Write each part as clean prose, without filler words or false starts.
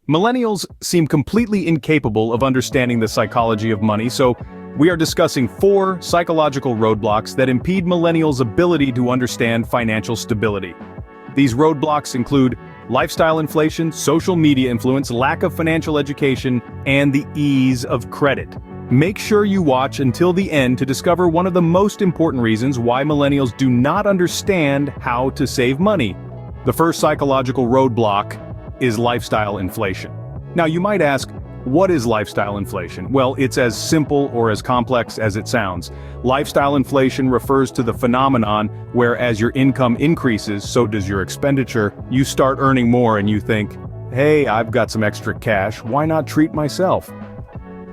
Millennials seem completely incapable of understanding the psychology of money, so we are discussing 4 psychological roadblocks that impede millennials' ability to understand financial stability. These roadblocks include lifestyle inflation, social media influence, lack of financial education, and the ease of credit. Make sure you watch until the end to discover one of the most important reasons why millennials do not understand how to save money. The first psychological roadblock is lifestyle inflation. Now you might ask, what is lifestyle inflation? Well, it's as simple or as complex as it sounds. Lifestyle inflation refers to the phenomenon where as your income increases, so does your expenditure. You start earning more and you think, hey, I've got some extra cash, why not treat myself?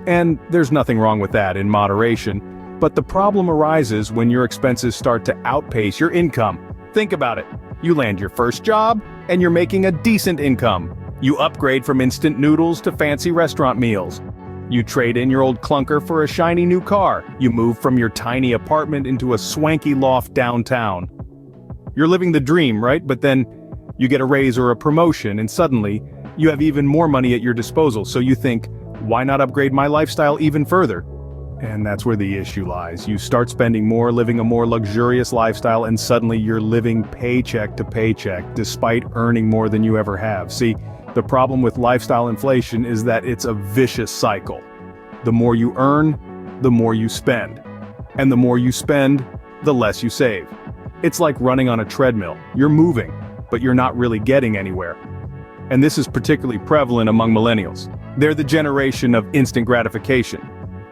And there's nothing wrong with that in moderation, but the problem arises when your expenses start to outpace your income. Think about it. You land your first job, and you're making a decent income. You upgrade from instant noodles to fancy restaurant meals. You trade in your old clunker for a shiny new car. You move from your tiny apartment into a swanky loft downtown. You're living the dream, right? But then you get a raise or a promotion, and suddenly you have even more money at your disposal, so you think, why not upgrade my lifestyle even further? And that's where the issue lies. You start spending more, living a more luxurious lifestyle, and suddenly you're living paycheck to paycheck, despite earning more than you ever have. See, the problem with lifestyle inflation is that it's a vicious cycle. The more you earn, the more you spend. And the more you spend, the less you save. It's like running on a treadmill. You're moving, but you're not really getting anywhere. And this is particularly prevalent among millennials. They're the generation of instant gratification.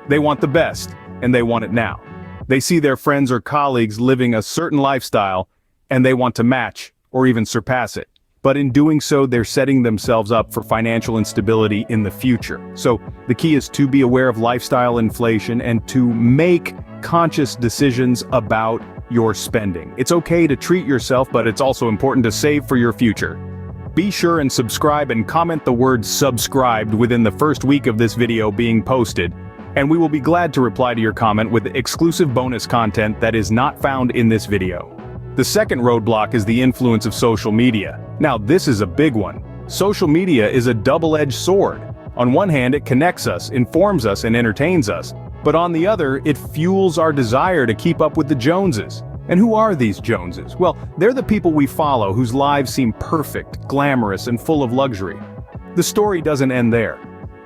They want the best, and they want it now. They see their friends or colleagues living a certain lifestyle, and they want to match, or even surpass it. But in doing so, they're setting themselves up for financial instability in the future. So, the key is to be aware of lifestyle inflation and to make conscious decisions about your spending. It's okay to treat yourself, but it's also important to save for your future. Be sure and subscribe and comment the word subscribed within the first week of this video being posted, and we will be glad to reply to your comment with exclusive bonus content that is not found in this video. The second roadblock is the influence of social media. Now this is a big one. Social media is a double-edged sword. On one hand, it connects us, informs us, and entertains us. But on the other, it fuels our desire to keep up with the Joneses. And who are these Joneses? Well, they're the people we follow whose lives seem perfect, glamorous, and full of luxury. The story doesn't end there.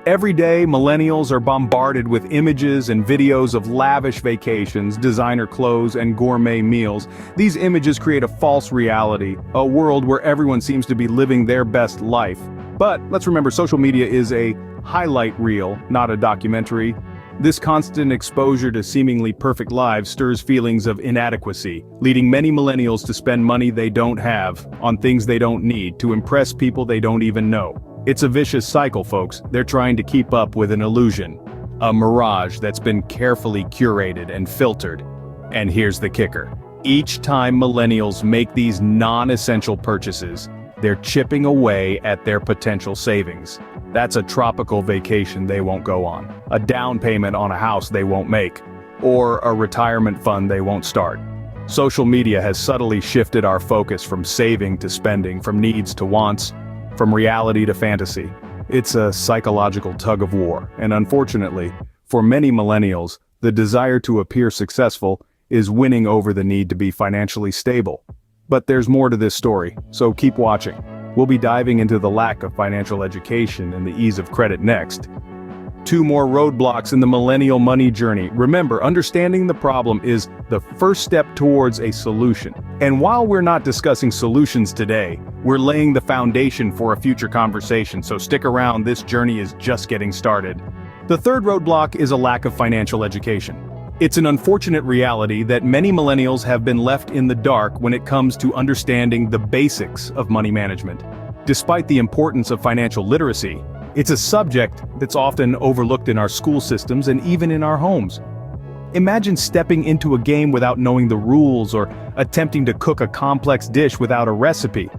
Every day, millennials are bombarded with images and videos of lavish vacations, designer clothes, and gourmet meals. These images create a false reality, a world where everyone seems to be living their best life. But let's remember, social media is a highlight reel, not a documentary. This constant exposure to seemingly perfect lives stirs feelings of inadequacy, leading many millennials to spend money they don't have on things they don't need to impress people they don't even know. It's a vicious cycle, folks. They're trying to keep up with an illusion, a mirage that's been carefully curated and filtered. And here's the kicker. Each time millennials make these non-essential purchases, they're chipping away at their potential savings. That's a tropical vacation they won't go on, a down payment on a house they won't make, or a retirement fund they won't start. Social media has subtly shifted our focus from saving to spending, from needs to wants, from reality to fantasy. It's a psychological tug-of-war, and unfortunately, for many millennials, the desire to appear successful is winning over the need to be financially stable. But there's more to this story, so keep watching. We'll be diving into the lack of financial education and the ease of credit next. 2 more roadblocks in the millennial money journey. Remember, understanding the problem is the first step towards a solution. And while we're not discussing solutions today, we're laying the foundation for a future conversation, so stick around, this journey is just getting started. The third roadblock is a lack of financial education. It's an unfortunate reality that many millennials have been left in the dark when it comes to understanding the basics of money management. Despite the importance of financial literacy, it's a subject that's often overlooked in our school systems and even in our homes. Imagine stepping into a game without knowing the rules or attempting to cook a complex dish without a recipe.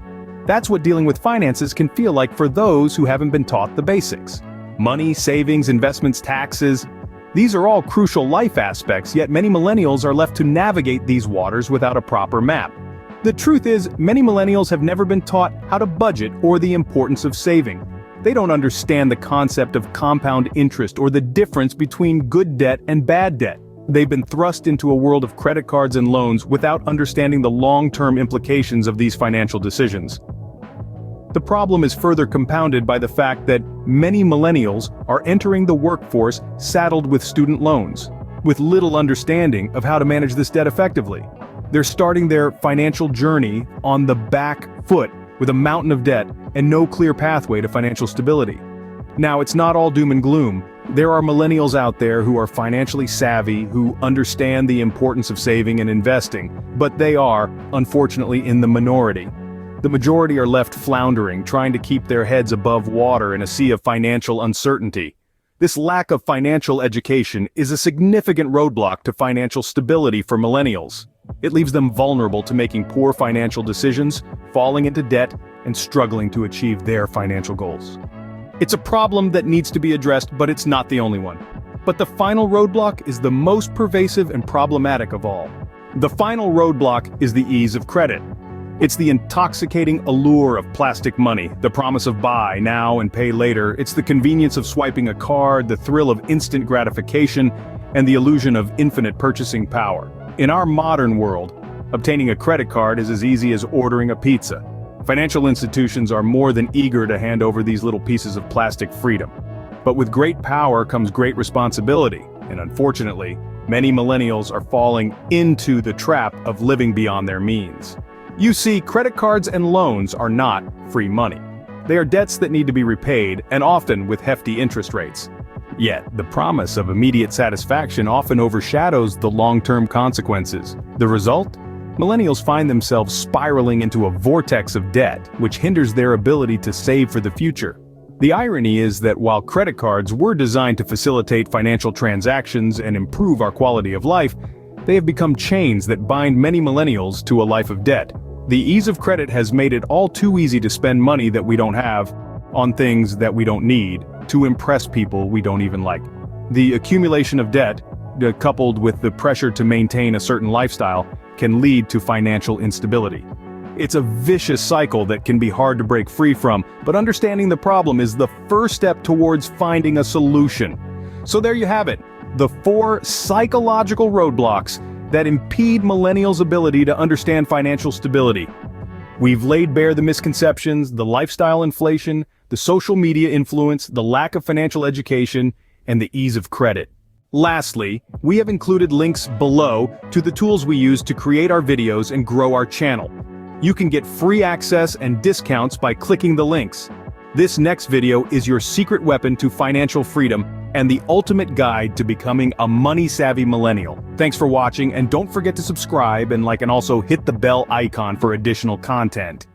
That's what dealing with finances can feel like for those who haven't been taught the basics. Money, savings, investments, taxes. These are all crucial life aspects, yet many millennials are left to navigate these waters without a proper map. The truth is, many millennials have never been taught how to budget or the importance of saving. They don't understand the concept of compound interest or the difference between good debt and bad debt. They've been thrust into a world of credit cards and loans without understanding the long-term implications of these financial decisions. The problem is further compounded by the fact that many millennials are entering the workforce saddled with student loans, with little understanding of how to manage this debt effectively. They're starting their financial journey on the back foot with a mountain of debt and no clear pathway to financial stability. Now, it's not all doom and gloom. There are millennials out there who are financially savvy, who understand the importance of saving and investing, but they are, unfortunately, in the minority. The majority are left floundering, trying to keep their heads above water in a sea of financial uncertainty. This lack of financial education is a significant roadblock to financial stability for millennials. It leaves them vulnerable to making poor financial decisions, falling into debt, and struggling to achieve their financial goals. It's a problem that needs to be addressed, but it's not the only one. But the final roadblock is the most pervasive and problematic of all. The final roadblock is the ease of credit. It's the intoxicating allure of plastic money, the promise of buy now and pay later. It's the convenience of swiping a card, the thrill of instant gratification, and the illusion of infinite purchasing power. In our modern world, obtaining a credit card is as easy as ordering a pizza. Financial institutions are more than eager to hand over these little pieces of plastic freedom. But with great power comes great responsibility, and unfortunately, many millennials are falling into the trap of living beyond their means. You see, credit cards and loans are not free money. They are debts that need to be repaid, and often with hefty interest rates. Yet, the promise of immediate satisfaction often overshadows the long-term consequences. The result? Millennials find themselves spiraling into a vortex of debt, which hinders their ability to save for the future. The irony is that while credit cards were designed to facilitate financial transactions and improve our quality of life, they have become chains that bind many millennials to a life of debt. The ease of credit has made it all too easy to spend money that we don't have, on things that we don't need, to impress people we don't even like. The accumulation of debt, coupled with the pressure to maintain a certain lifestyle, can lead to financial instability. It's a vicious cycle that can be hard to break free from, but understanding the problem is the first step towards finding a solution. So there you have it, the 4 psychological roadblocks that impede millennials' ability to understand financial stability. We've laid bare the misconceptions, the lifestyle inflation, the social media influence, the lack of financial education, and the ease of credit. Lastly, we have included links below to the tools we use to create our videos and grow our channel. You can get free access and discounts by clicking the links. This next video is your secret weapon to financial freedom and the ultimate guide to becoming a money-savvy millennial. Thanks for watching, and don't forget to subscribe and like and also hit the bell icon for additional content.